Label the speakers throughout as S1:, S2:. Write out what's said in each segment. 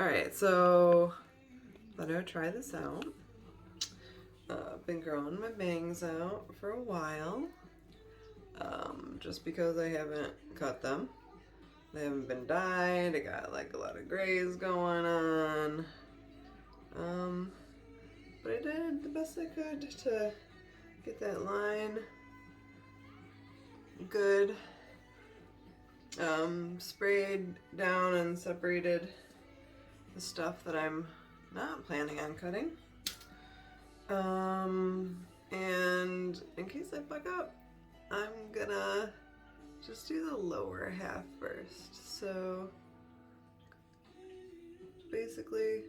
S1: Alright, so thought I would try this out. I've been growing my bangs out for a while, just because I haven't cut them. They haven't been dyed. I got like a lot of grays going on. But I did the best I could to get that line good. Sprayed down and separated the stuff that I'm not planning on cutting. And in case I fuck up, I'm gonna just do the lower half first. So basically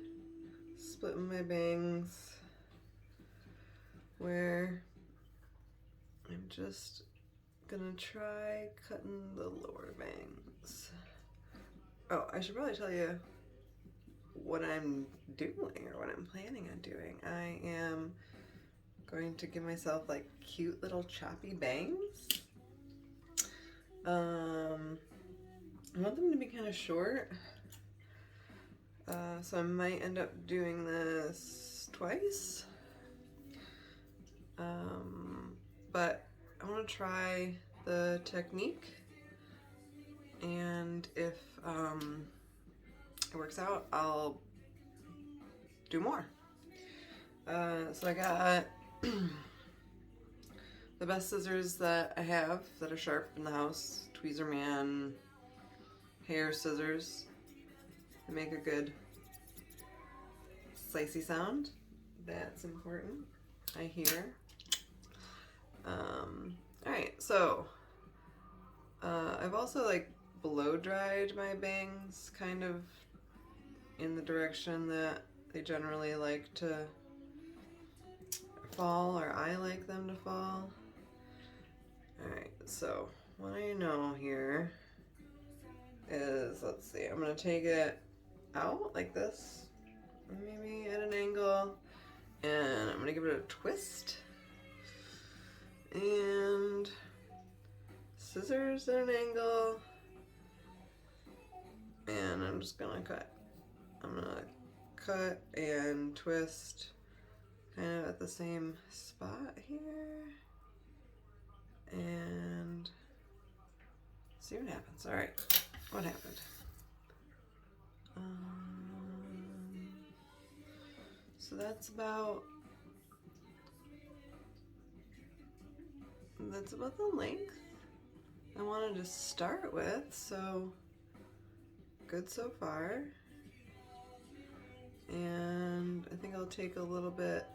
S1: splitting my bangs where I'm just gonna try cutting the lower bangs. Oh, I should probably tell you what I'm doing or what I'm planning on doing. I am going to give myself like cute little choppy bangs. I want them to be kind of short. So I might end up doing this twice. But I want to try the technique, and if it works out, I'll do more. So I got the best scissors that I have that are sharp in the house, Tweezerman hair scissors. They make a good slicey sound. That's important, I hear. Alright, so I've also like blow dried my bangs kind of in the direction that they generally like to fall, or I like them to fall. Alright, so what I know here is, let's see, I'm going to take it out like this, maybe at an angle, and I'm going to give it a twist, and scissors at an angle, and I'm just going to cut. I'm going to cut and twist kind of at the same spot here, and see what happens. All right, what happened? So that's about the length I wanted to start with, so good so far. And I think I'll take a little bit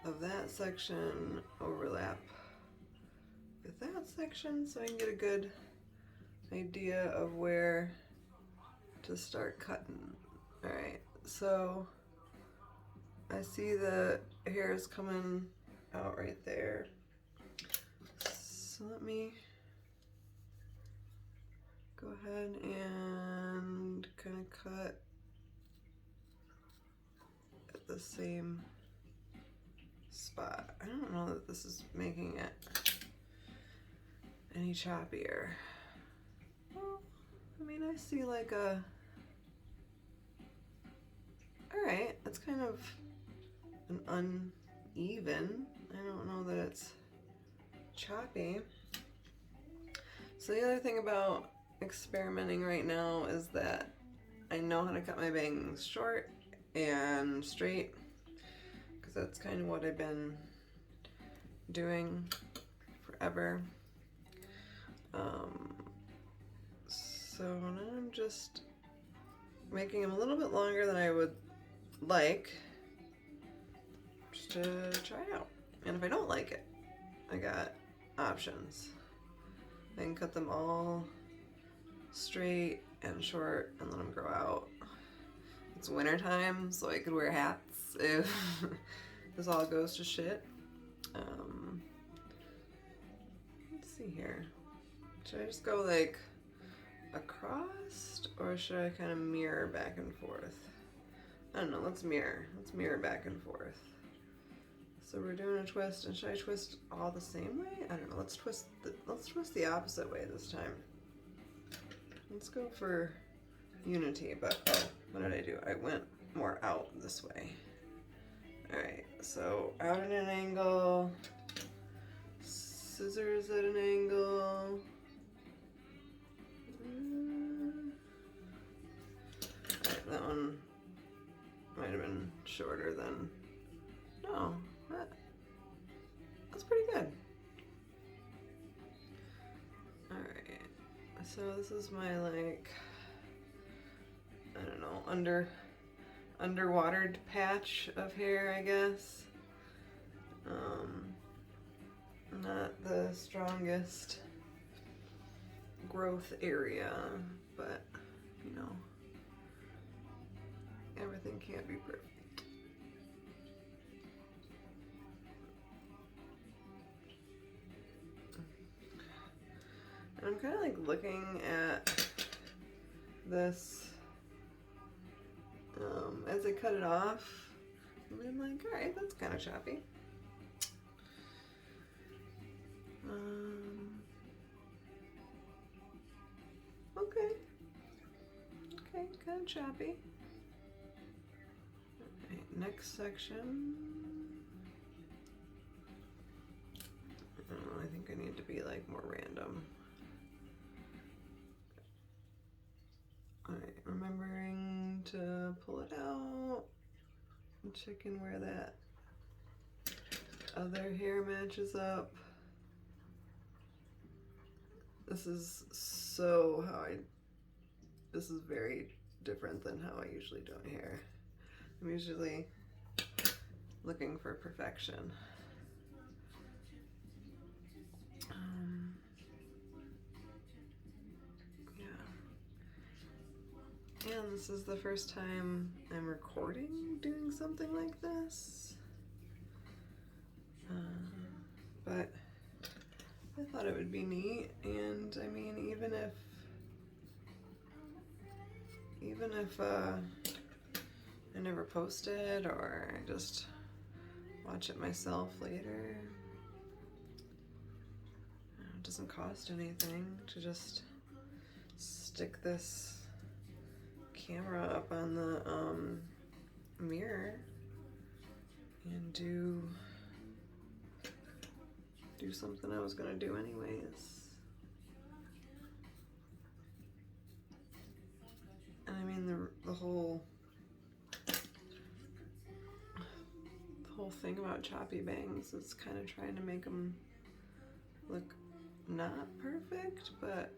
S1: of that section, overlap with that section, so I can get a good idea of where to start cutting. All right, so I see the hair is coming out right there. So let me go ahead and kind of cut at the same spot. I don't know that this is making it any choppier. Well, I mean, I see like a, all right, it's kind of an uneven. I don't know that it's choppy. So the other thing about experimenting right now is that I know how to cut my bangs short and straight, because that's kind of what I've been doing forever. So now I'm just making them a little bit longer than I would like, just to try it out. And if I don't like it, I got options. I can cut them all straight and short and let them grow out. It's winter time, so I could wear hats if this all goes to shit. Let's see here. Should I just go like across, or should I kind of mirror back and forth? I don't know, let's mirror. Let's mirror back and forth. So we're doing a twist, and should I twist all the same way? I don't know, let's twist the opposite way this time. Let's go for unity, but oh, what did I do? I went more out this way. Alright, so out at an angle, scissors at an angle. Alright, that one might have been shorter than, no, that's pretty good. Alright, so this is my, like, I don't know, underwatered patch of hair, I guess. Not the strongest growth area, but you know, everything can't be perfect. And I'm kind of like looking at this as I cut it off, and I'm like, all right, that's kind of choppy. Okay, kind of choppy. Alright, next section. I don't know, I think I need to be like more random. Alright, remembering to pull it out and checking where that other hair matches up. This is this is very different than how I usually do my hair. I'm usually looking for perfection. Yeah. And this is the first time I'm recording doing something like this. But I thought it would be neat, and I mean, even if I never post it or I just watch it myself later, it doesn't cost anything to just stick this camera up on the mirror and do something I was gonna do anyways. And I mean, the whole thing about choppy bangs is kind of trying to make them look not perfect, but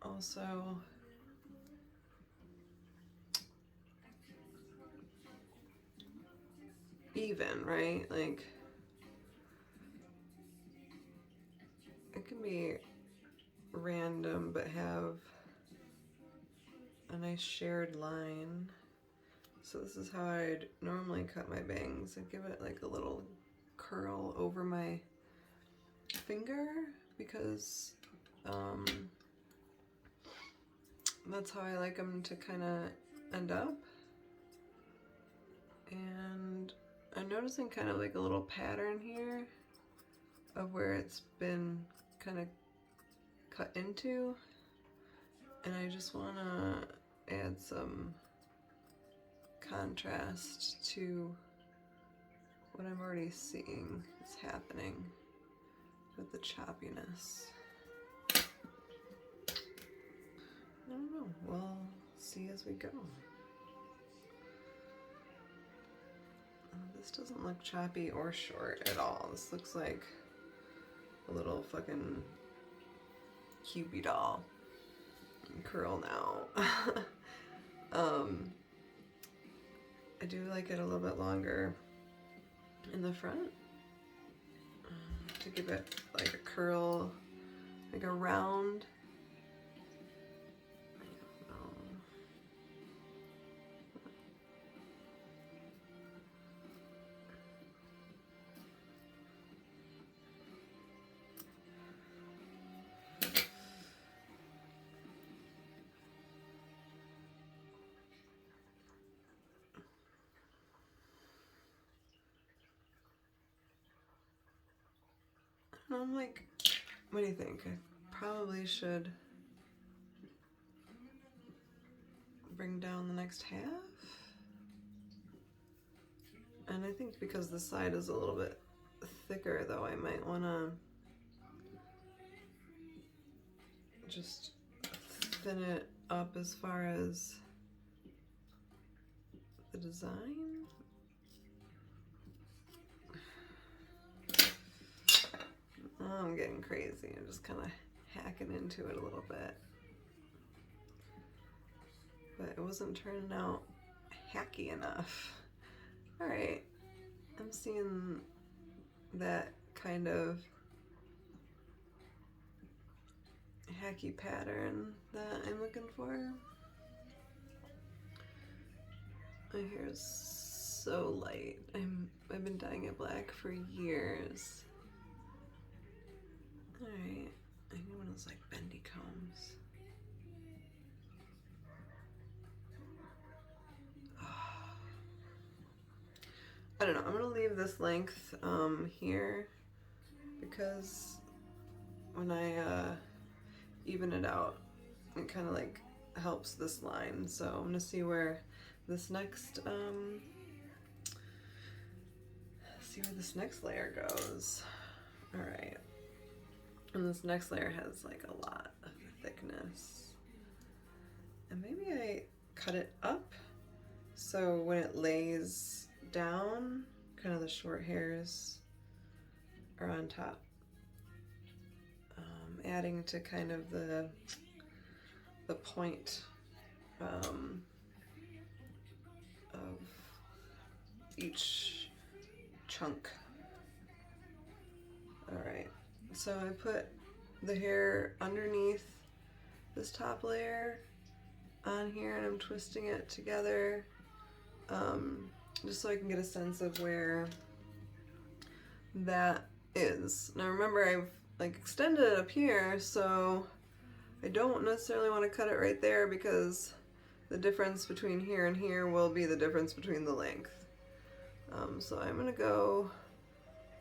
S1: also even, right? Like, it can be random but have a nice shared line. So this is how I'd normally cut my bangs. I'd give it like a little curl over my finger because that's how I like them to kind of end up. And I'm noticing kind of like a little pattern here of where it's been kind of cut into, and I just want to add some contrast to what I'm already seeing is happening with the choppiness. I don't know, we'll see as we go. This doesn't look choppy or short at all. This looks like a little fucking Cupid doll. Curl now. I do like it a little bit longer in the front to give it like a curl, like a round. I'm like, what do you think? I probably should bring down the next half. And I think because the side is a little bit thicker though, I might want to just thin it up as far as the design. Oh, I'm getting crazy. I'm just kind of hacking into it a little bit. But it wasn't turning out hacky enough. All right, I'm seeing that kind of hacky pattern that I'm looking for. My hair is so light. I've been dyeing it black for years. All right, I need one of those like bendy combs. I don't know, I'm gonna leave this length here because when I even it out, it kind of like helps this line. So I'm gonna see where this next layer goes. All right, and this next layer has like a lot of thickness, and maybe I cut it up so when it lays down, kind of the short hairs are on top, adding to kind of the point of each chunk. All right, so I put the hair underneath this top layer on here and I'm twisting it together just so I can get a sense of where that is. Now remember, I've like extended it up here, so I don't necessarily want to cut it right there because the difference between here and here will be the difference between the length. So I'm gonna go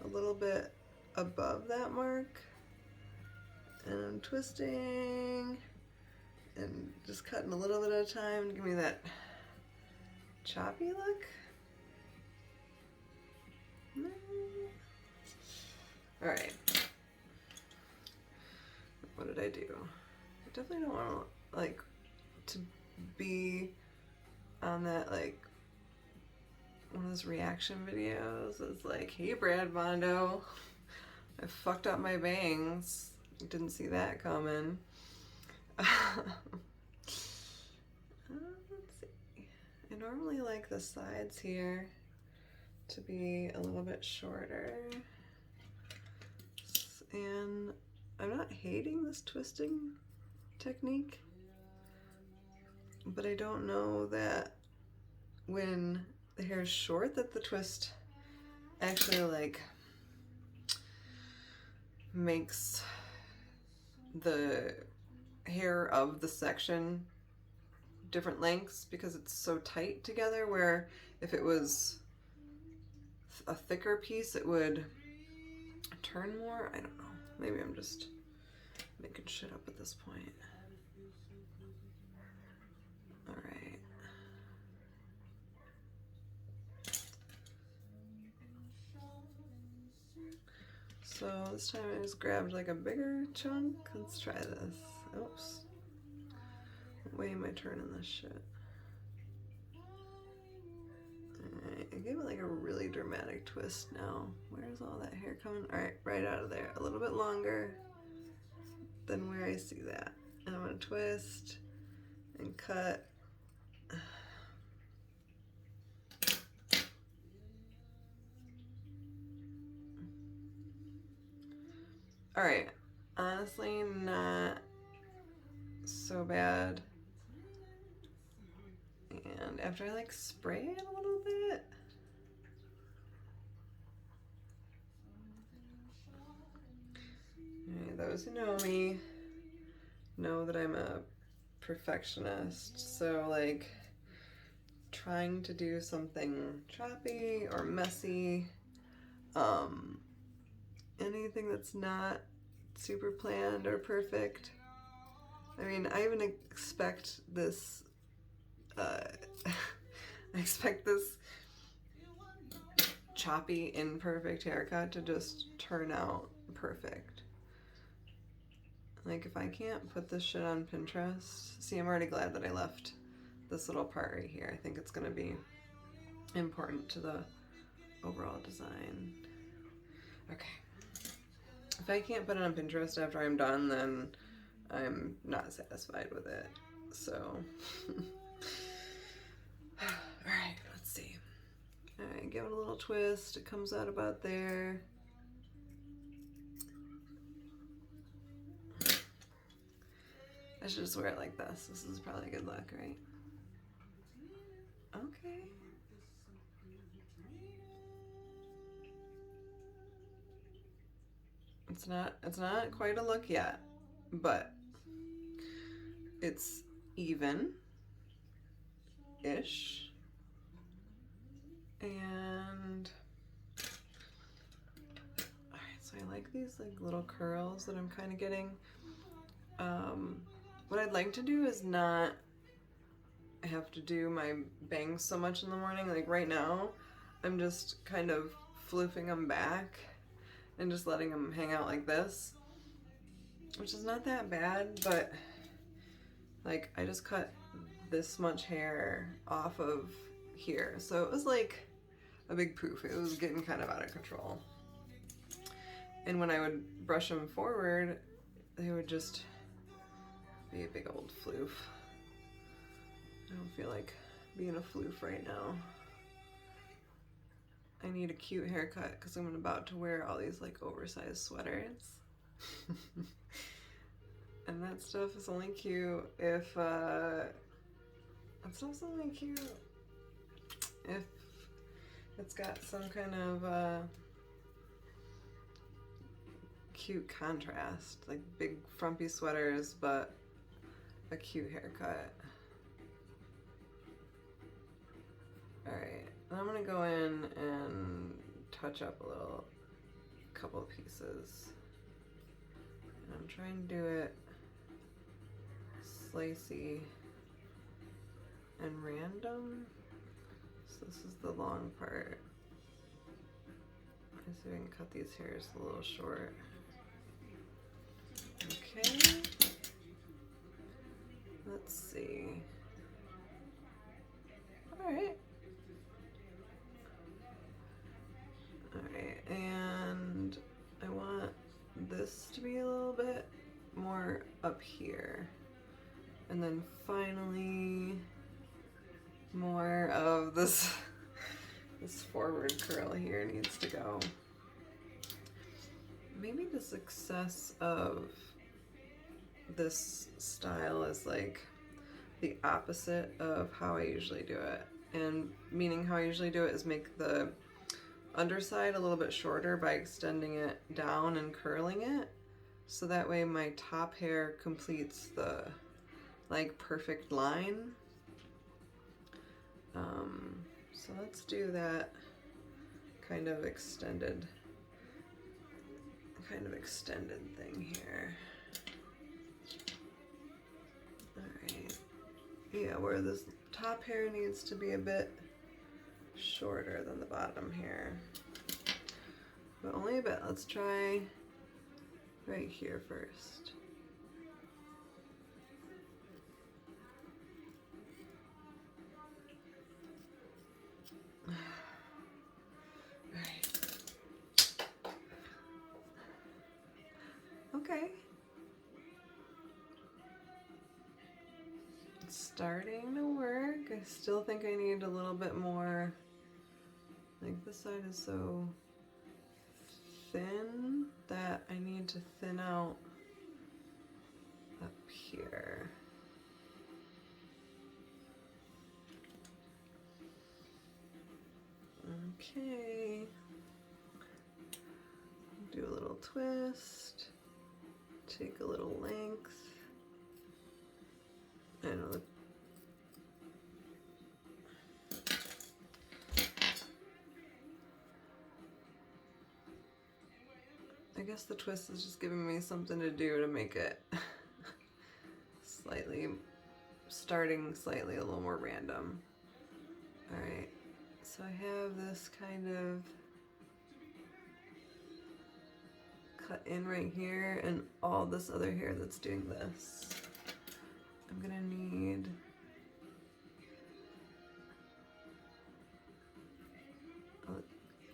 S1: a little bit above that mark and I'm twisting and just cutting a little bit at a time to give me that choppy look. All right, what did I do? I definitely don't want to like to be on that like one of those reaction videos. It's like, hey Brad Mondo, I fucked up my bangs. Didn't see that coming. Let's see. I normally like the sides here to be a little bit shorter. And I'm not hating this twisting technique, but I don't know that when the hair is short that the twist actually like makes the hair of the section different lengths because it's so tight together, where if it was a thicker piece it would turn more. I don't know, maybe I'm just making shit up at this point. All right, so this time I just grabbed like a bigger chunk. Let's try this. Oops, way am I turning this shit? Alright, I gave it like a really dramatic twist now. Where's all that hair coming? Alright, right out of there. A little bit longer than where I see that. And I'm gonna twist and cut. Alright, honestly not so bad. And after I like spray it a little bit, alright, those who know me know that I'm a perfectionist, so like trying to do something choppy or messy, anything that's not super planned or perfect. I mean, I even expect this I expect this choppy, imperfect haircut to just turn out perfect. Like, if I can't put this shit on Pinterest, see, I'm already glad that I left this little part right here. I think it's gonna be important to the overall design. Okay. If I can't put it on Pinterest after I'm done, then I'm not satisfied with it. So, alright, let's see. Alright, give it a little twist. It comes out about there. I should just wear it like this. This is probably a good look, right? Okay. It's not quite a look yet, but it's even-ish. And alright, so I like these like little curls that I'm kind of getting. What I'd like to do is not have to do my bangs so much in the morning. Like right now, I'm just kind of floofing them back and just letting them hang out like this, which is not that bad, but like I just cut this much hair off of here, so it was like a big poof. It was getting kind of out of control, and when I would brush them forward, they would just be a big old floof. I don't feel like being a floof right now. I need a cute haircut because I'm about to wear all these like oversized sweaters. And that stuff is only cute if that stuff's only cute if it's got some kind of cute contrast, like big frumpy sweaters but a cute haircut. Alright, I'm gonna go in and touch up a couple of pieces. And I'm trying to do it slicey and random. So this is the long part. Let's see if I can cut these hairs a little short. Okay. Let's see. Alright. Alright, and I want this to be a little bit more up here. And then finally more of this this forward curl here needs to go. Maybe the success of this style is like the opposite of how I usually do it. And meaning how I usually do it is make the underside a little bit shorter by extending it down and curling it. So that way my top hair completes the like perfect line. So let's do that kind of extended thing here. Alright. Yeah, where this top hair needs to be a bit shorter than the bottom hair. But only a bit. Let's try right here first. Okay. It's starting to work. I still think I need a little bit more. Like this side is so thin that I need to thin out up here. Okay. Do a little twist. Take a little length. And I guess the twist is just giving me something to do to make it slightly starting slightly a little more random. Alright, so I have this kind of cut in right here and all this other hair that's doing this. I'm gonna need a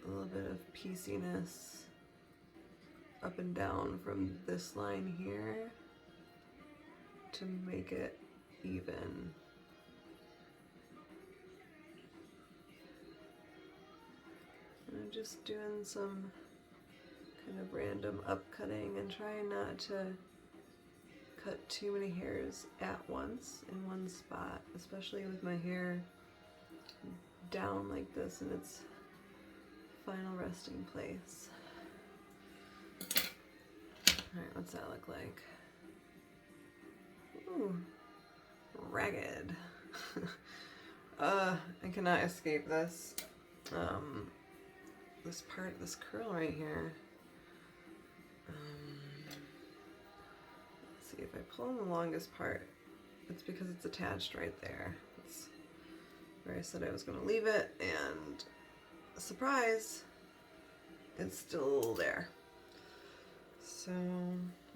S1: little bit of pieciness up and down from this line here to make it even. I'm just doing some kind of random upcutting and trying not to cut too many hairs at once in one spot, especially with my hair down like this in its final resting place. Alright, what's that look like? Ooh, ragged. I cannot escape this. This part, this curl right here. Let's see, if I pull on the longest part, it's because it's attached right there. It's where I said I was going to leave it, and surprise, it's still there. So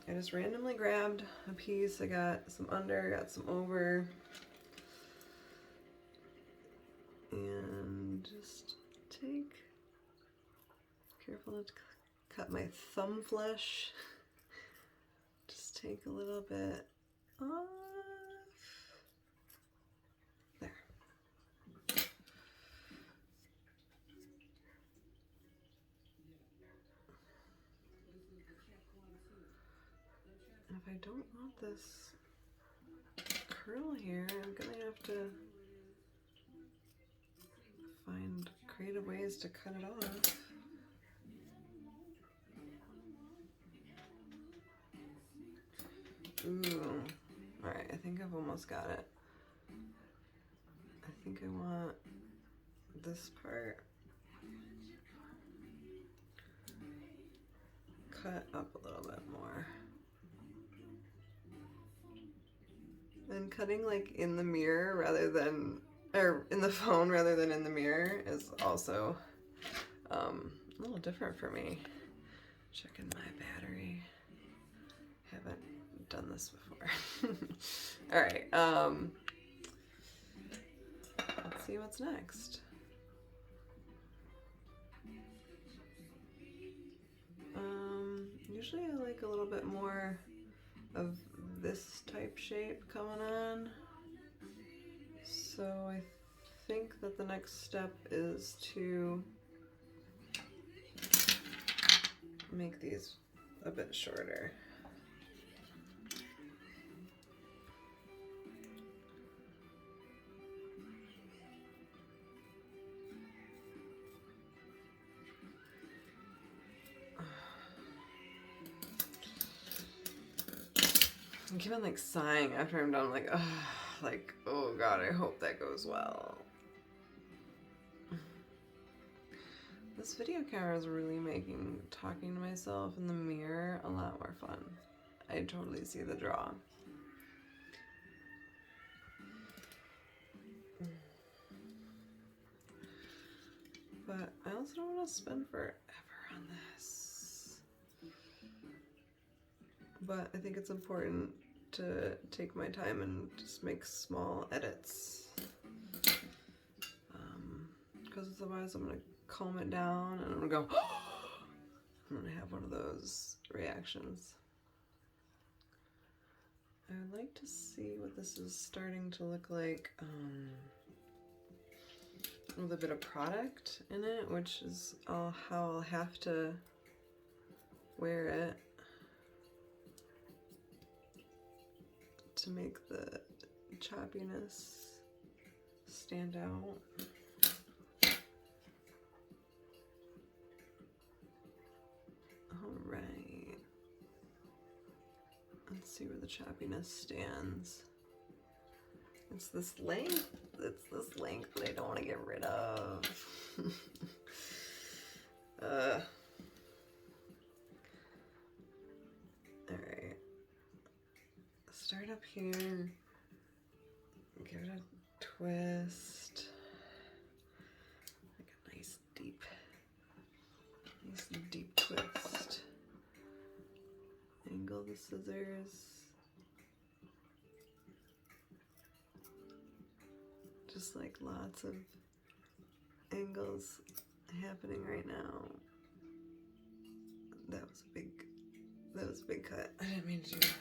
S1: I just randomly grabbed a piece. I got some under, got some over, and just careful not to cut my thumb flesh. Just take a little bit off. There. And if I don't want this curl here, I'm gonna have to find creative ways to cut it off. Ooh, alright, I think I've almost got it. I think I want this part cut up a little bit more. And cutting like in the mirror rather than, or in the phone rather than in the mirror is also a little different for me. Checking my battery. Haven't done this before. Alright, let's see what's next. Usually I like a little bit more of this type shape coming on. So I think that the next step is to make these a bit shorter. I keep on like sighing after I'm done. I'm like, oh god, I hope that goes well. This video camera is really making talking to myself in the mirror a lot more fun. I totally see the draw. But I also don't want to spend forever on this. But I think it's important to take my time and just make small edits. Because otherwise I'm going to calm it down and I'm going to go, oh! I'm going to have one of those reactions. I would like to see what this is starting to look like with a bit of product in it, which is how I'll have to wear it to make the choppiness stand out. Alright. Let's see where the choppiness stands. It's this length that I don't want to get rid of. Alright. Start up here. give it a twist. Like a nice deep twist. Angle the scissors. Just like lots of angles happening right now. That was a big cut. I didn't mean to do that.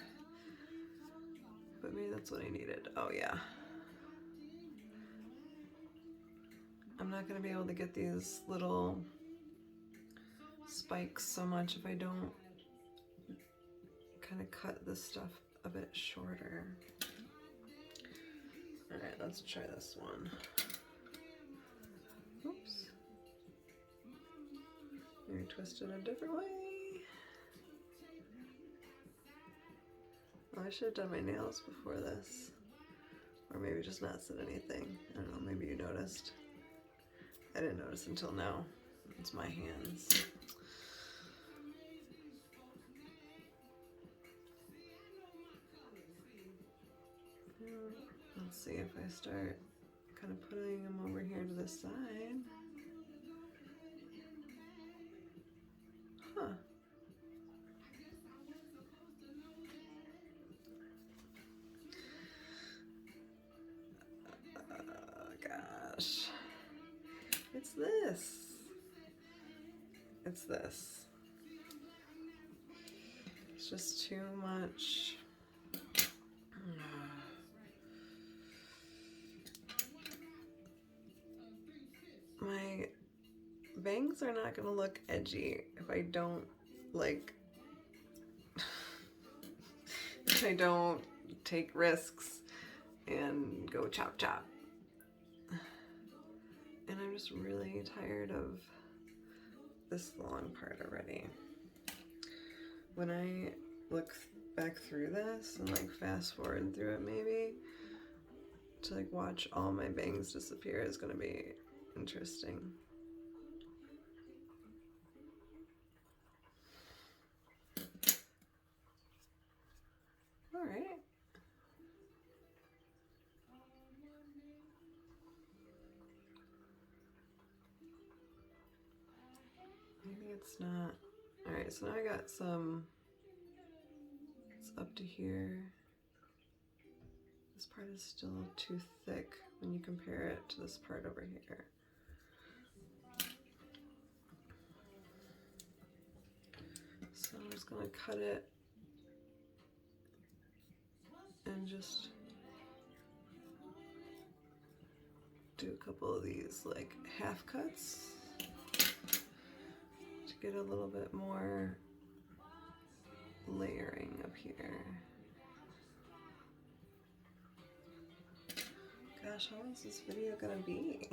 S1: But maybe that's what I needed. Oh yeah. I'm not gonna be able to get these little spikes so much if I don't kind of cut this stuff a bit shorter. All right, let's try this one. Oops. Maybe twist it a different way. Oh, I should have done my nails before this. Or maybe just not said anything. I don't know, maybe you noticed. I didn't notice until now. It's my hands. Let's see if I start kind of putting them over here to the side. Huh. Gosh. It's this. It's this. It's just too much. My bangs are not gonna look edgy if I don't if I don't take risks and go chop chop. And I'm just really tired of this long part already. When I look back through this and like fast forward through it, maybe to like watch all my bangs disappear is gonna be interesting. All right. Maybe it's not. All right, so now I got some, it's up to here. This part is still too thick when you compare it to this part over here. So I'm just gonna cut it and just do a couple of these like half cuts to get a little bit more layering up here. Gosh, how long is this video gonna be?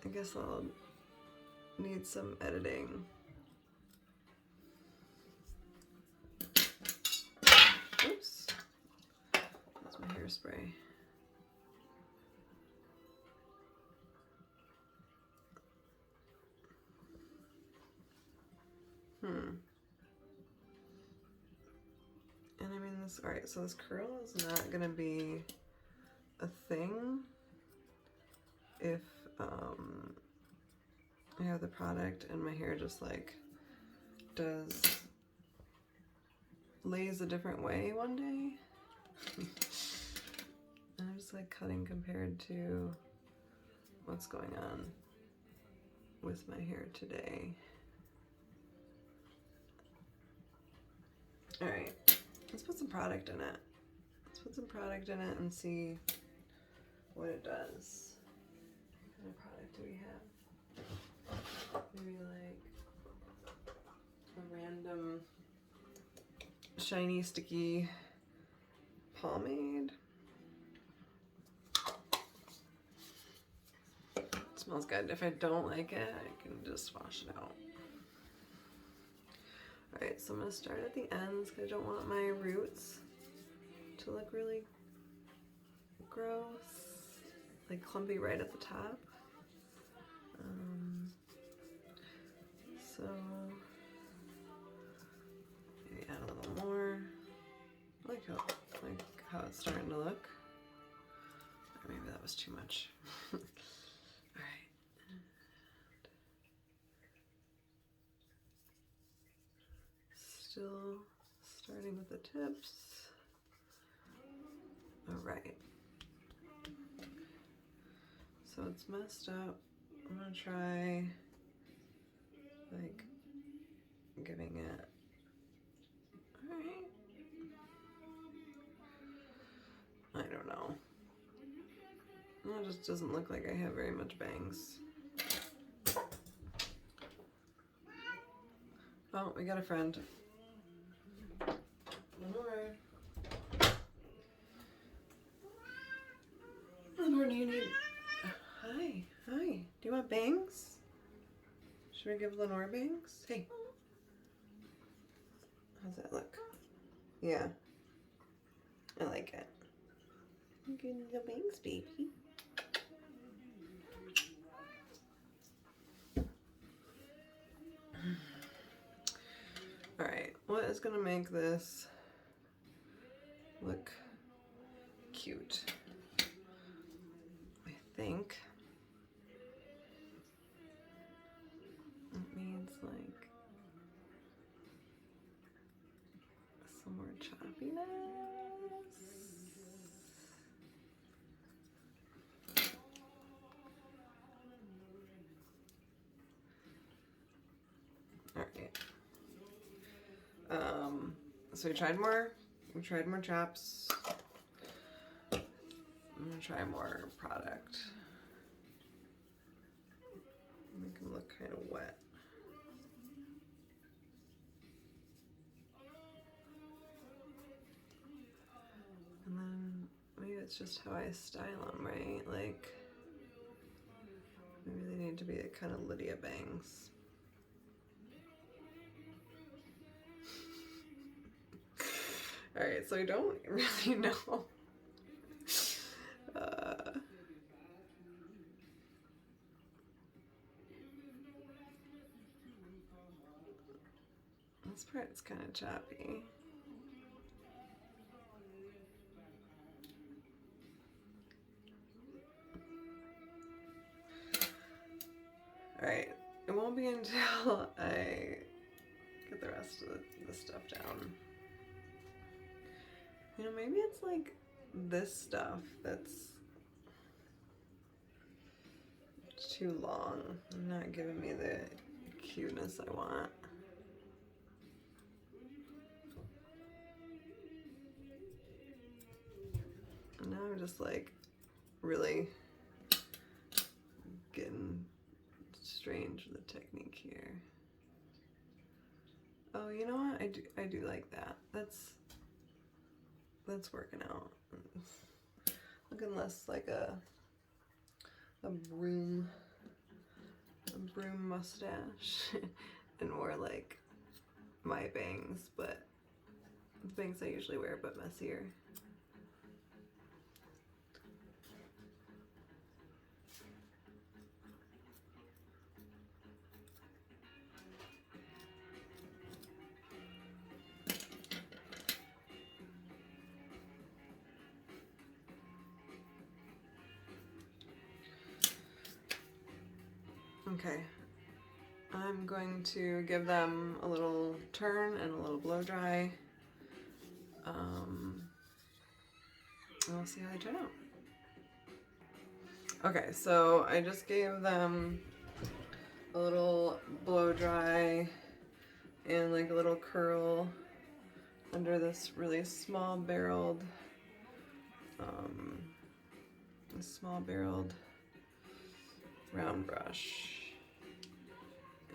S1: I guess I'll need some editing. Oops, that's my hairspray. And I mean this, all right, so this curl is not gonna be a thing if I have the product and my hair just like lays a different way one day. I'm just like cutting compared to what's going on with my hair today. All right, let's put some product in it. Let's put some product in it and see what it does. What kind of product do we have? Maybe like a random shiny, sticky pomade. It smells good. If I don't like it, I can just wash it out. Alright, so I'm going to start at the ends because I don't want my roots to look really gross, like clumpy right at the top. So maybe add a little more. I like like how it's starting to look. Or maybe that was too much. All right. Still starting with the tips. All right. So it's messed up. I'm gonna try like giving it. All right. I don't know. Well, it just doesn't look like I have very much bangs. Oh, we got a friend. Lenore. Lenore, do you need... Hi, hi. Do you want bangs? Should we give Lenore bangs? Hey. How's that look? Yeah. I like it. Good little bangs, baby. Alright, what is gonna make this look cute? I think it needs like some more choppiness. Alright. So we tried more chops. I'm gonna try more product. Make them look kind of wet. And then maybe it's just how I style them, right? Like maybe they need to be kind of Lydia bangs. All right, so I don't really know. This part's kind of choppy. All right, it won't be until I get the rest of the stuff down. You know, maybe it's like this stuff that's too long and not giving me the cuteness I want. And now I'm just like really getting strange with the technique here. Oh, you know what? I do like that. That's working out. Looking less like a broom mustache and more like my bangs, but the bangs I usually wear, but messier. Okay, I'm going to give them a little turn and a little blow dry. And we'll see how they turn out. Okay, so I just gave them a little blow dry and like a little curl under this really small barreled round brush.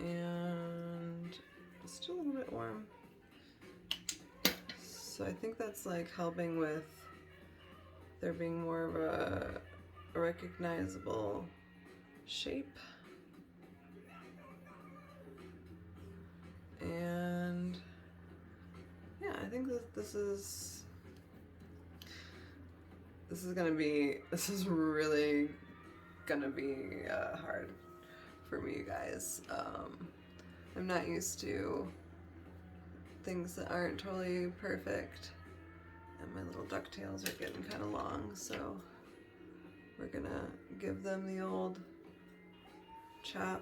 S1: And it's still a little bit warm. So I think that's like helping with there being more of a recognizable shape. And yeah, I think this is really gonna be hard for me, you guys. I'm not used to things that aren't totally perfect, And my little ducktails are getting kind of long, so we're gonna give them the old chop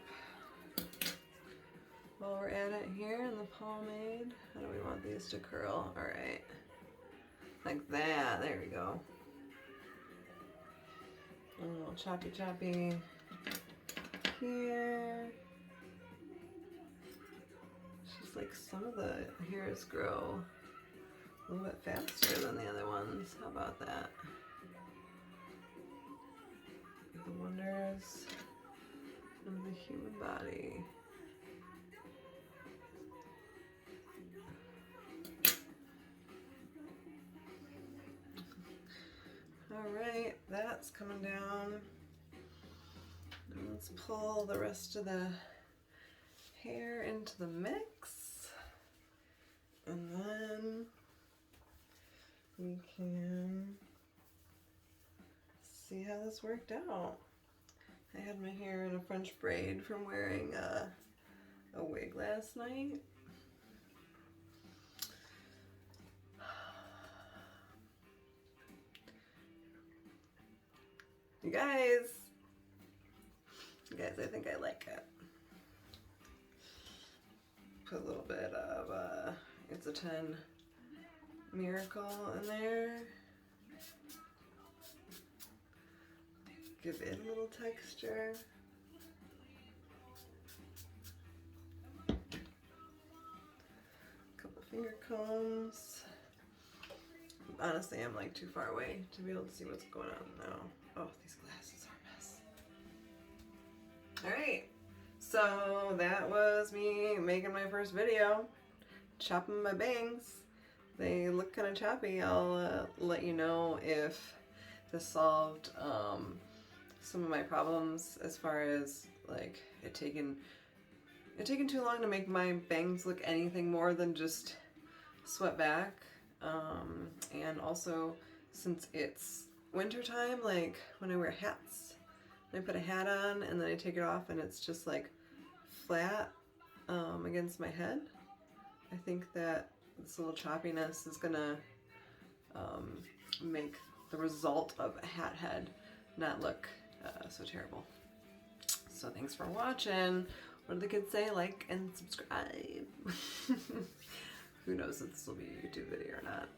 S1: while we're at it here in the pomade. How do we want these to curl? All right, like that, there we go. A little choppy choppy here. It's just like some of the hairs grow a little bit faster than the other ones. How about that? The wonders of the human body. All right, that's coming down. And let's pull the rest of the hair into the mix. And then we can see how this worked out. I had my hair in a French braid from wearing a wig last night. You guys, I think I like it. Put a little bit of It's a 10 Miracle in there. Give it a little texture. Couple finger combs. Honestly, I'm like too far away to be able to see what's going on now. Oh, these glasses are a mess. Alright, so that was me making my first video, chopping my bangs. They look kind of choppy. I'll let you know if this solved some of my problems as far as like it taking too long to make my bangs look anything more than just swept back. And also, since it's winter time, like when I wear hats, I put a hat on and then I take it off and it's just like flat against my head. I think that this little choppiness is gonna make the result of a hat head not look so terrible. So thanks for watching. What do the kids say? Like and subscribe. Who knows if this will be a YouTube video or not.